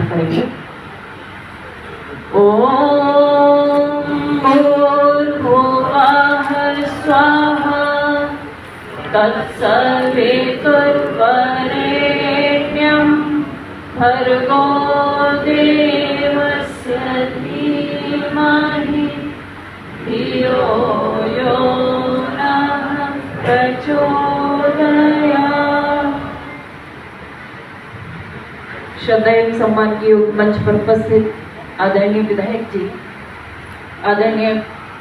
प्रार्थना करेंगे। ओम भूर्भुवः स्वाहा तत्सवितुर्वरेण्यं भर्गो देवस्य धीमहि धियो यो नः प्रचोदयात्। श्रद्धा एवं सम्मान की मंच पर उपस्थित आदरणीय विधायक जी, आदरणीय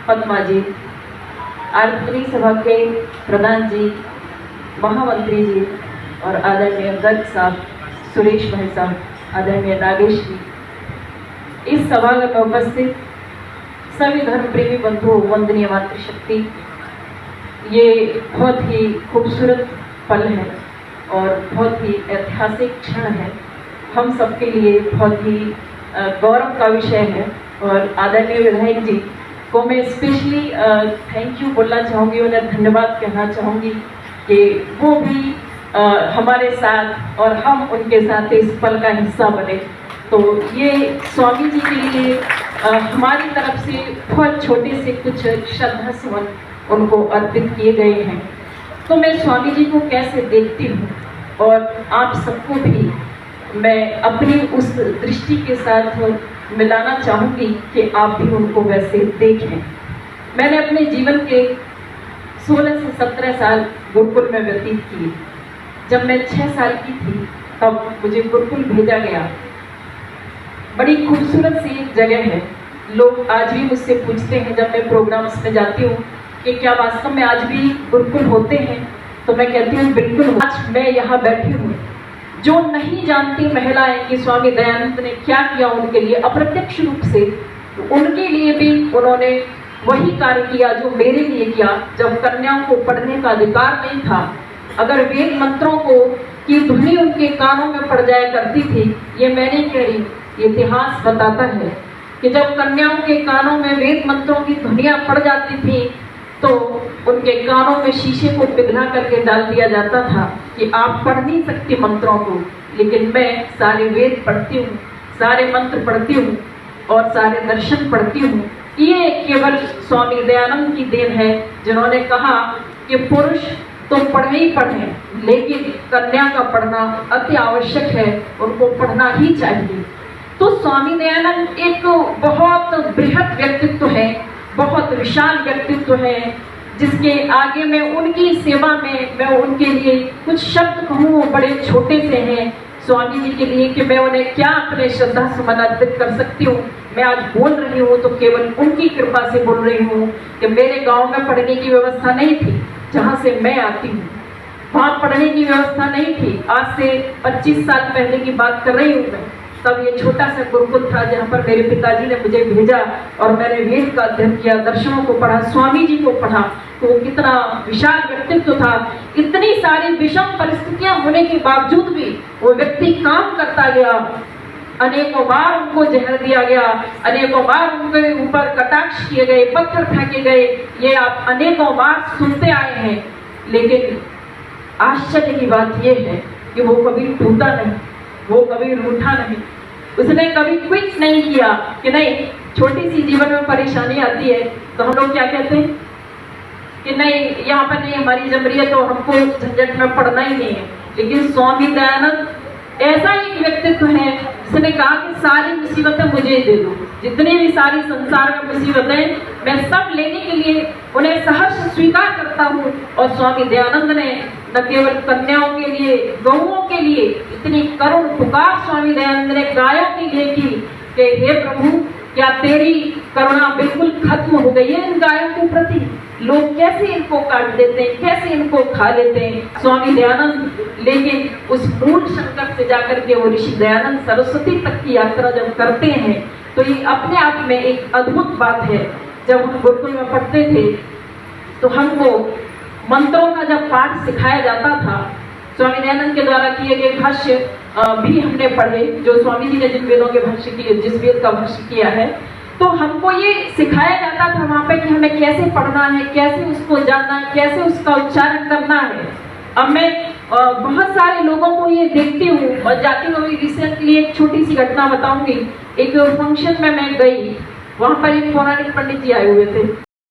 पद्मा जी, आरती सभा के प्रधान जी, महामंत्री जी और आदरणीय गर्ग साहब, सुरेश भाई साहब, आदरणीय नागेश जी, इस सभागार में उपस्थित सभी धर्म प्रेमी बंधुओं, वंदनीय मातृशक्ति, ये बहुत ही खूबसूरत पल है और बहुत ही ऐतिहासिक क्षण है, हम सबके लिए बहुत ही गौरव का विषय है। और आदरणीय विधायक जी को मैं स्पेशली थैंक यू बोलना चाहूँगी, उन्हें धन्यवाद कहना चाहूँगी कि वो भी हमारे साथ और हम उनके साथ इस पल का हिस्सा बने। तो ये स्वामी जी के लिए हमारी तरफ से बहुत छोटे से कुछ श्रद्धा सुमन उनको अर्पित किए गए हैं। तो मैं स्वामी जी को कैसे देखती हूँ और आप सबको भी मैं अपनी उस दृष्टि के साथ मिलाना चाहूँगी कि आप भी उनको वैसे देखें। मैंने अपने जीवन के 16 से 17 साल गुरुकुल में व्यतीत किए। जब मैं 6 साल की थी तब मुझे गुरुकुल भेजा गया। बड़ी खूबसूरत सी एक जगह है। लोग आज भी मुझसे पूछते हैं जब मैं प्रोग्राम्स में जाती हूँ कि क्या वास्तव में आज भी गुरुकुल होते हैं, तो मैं कहती हूँ बिल्कुल। आज मैं यहाँ बैठी हूँ, जो नहीं जानती महिलाएं कि स्वामी दयानंद ने क्या किया उनके लिए अप्रत्यक्ष रूप से, उनके लिए भी उन्होंने वही कार्य किया जो मेरे लिए किया। जब कन्याओं को पढ़ने का अधिकार नहीं था, अगर वेद मंत्रों को की ध्वनि उनके कानों में पड़ जाया करती थी, ये मैं नहीं कह रही, इतिहास बताता है कि जब कन्याओं के कानों में वेद मंत्रों की ध्वनियां पड़ जाती थी तो उनके कानों में शीशे को पिघला करके डाल दिया जाता था कि आप पढ़ नहीं सकती मंत्रों को, लेकिन मैं सारे वेद पढ़ती हूँ, सारे मंत्र पढ़ती हूँ और सारे दर्शन पढ़ती हूँ। ये केवल स्वामी दयानंद की देन है, जिन्होंने कहा कि पुरुष तो पढ़े ही पढ़े, लेकिन कन्या का पढ़ना अति आवश्यक है, उनको पढ़ना ही चाहिए। तो स्वामी दयानंद एक बहुत बृहद व्यक्तित्व है, बहुत विशाल व्यक्तित्व है, जिसके आगे मैं उनकी सेवा में मैं उनके लिए कुछ शब्द कहूँ बड़े छोटे से हैं स्वामी जी के लिए कि मैं उन्हें क्या अपने श्रद्धा सुमन अर्पित कर सकती हूँ। मैं आज बोल रही हूँ तो केवल उनकी कृपा से बोल रही हूँ कि मेरे गांव में पढ़ने की व्यवस्था नहीं थी, जहाँ से मैं आती हूँ वहाँ पढ़ने की व्यवस्था नहीं थी। आज से 25 साल पहले की बात कर रही हूँ मैं। तब ये छोटा सा गुरुकुल था जहाँ पर मेरे पिताजी ने मुझे भेजा और मैंने वेद का अध्ययन किया, दर्शनों को पढ़ा, स्वामी जी को पढ़ा। तो वो कितना विशाल व्यक्तित्व था। इतनी सारी विषम परिस्थितियां होने के बावजूद भी वो व्यक्ति काम करता गया। अनेकों बार उनको जहर दिया गया, अनेकों बार उनके ऊपर कटाक्ष किए गए, पत्थर फेंके गए, ये आप अनेकों बार सुनते आए हैं। लेकिन आश्चर्य की बात यह है कि वो कभी टूटा नहीं, वो कभी रूठा नहीं, उसने कभी क्विट नहीं किया कि नहीं छोटी सी जीवन में परेशानी आती है तो हम लोग क्या कहते हैं कि नहीं यहाँ पर नहीं हमारी जम रही है तो हमको झंझट में पड़ना ही नहीं है। लेकिन स्वामी दयानंद ऐसा एक व्यक्तित्व है जिसने कहा कि सारी मुसीबतें मुझे दे दो, जितनी भी सारी संसार में मुसीबतें मैं सब लेने के लिए उन्हें सहर्ष स्वीकार करता हूँ। और स्वामी दयानंद ने न केवल कन्याओं के लिए, गौओं के लिए इतनी करुण पुकार स्वामी दयानंद ने गायों के लिए की कि हे प्रभु क्या तेरी करुणा बिल्कुल खत्म हो गई है इन गायों के प्रति, लोग कैसे इनको काट देते हैं, कैसे इनको खा लेते हैं। स्वामी दयानंद लेकिन उस मूल शंकर से जाकर के वो ऋषि दयानंद सरस्वती तक की यात्रा जब करते हैं तो ये अपने आप में एक अद्भुत बात है। जब हम गुरुकुल में पढ़ते थे तो हमको मंत्रों का जब पाठ सिखाया जाता था, स्वामी दयानंद के द्वारा किए गए भाष्य भी हमने पढ़े, जो स्वामी जी ने जिन वेदों के भाष्य किए, जिस वेद का भाष्य किया है, तो हमको ये सिखाया जाता था वहाँ पे कि हमें कैसे पढ़ना है, कैसे उसको जानना है, कैसे उसका उच्चारण करना है। अब मैं बहुत सारे लोगों को ये देखती हूँ और जाती हूँ। अभी रिसेंटली एक छोटी सी घटना बताऊंगी। एक फंक्शन में मैं गई, वहां पर एक पौराणिक पंडित जी आए हुए थे।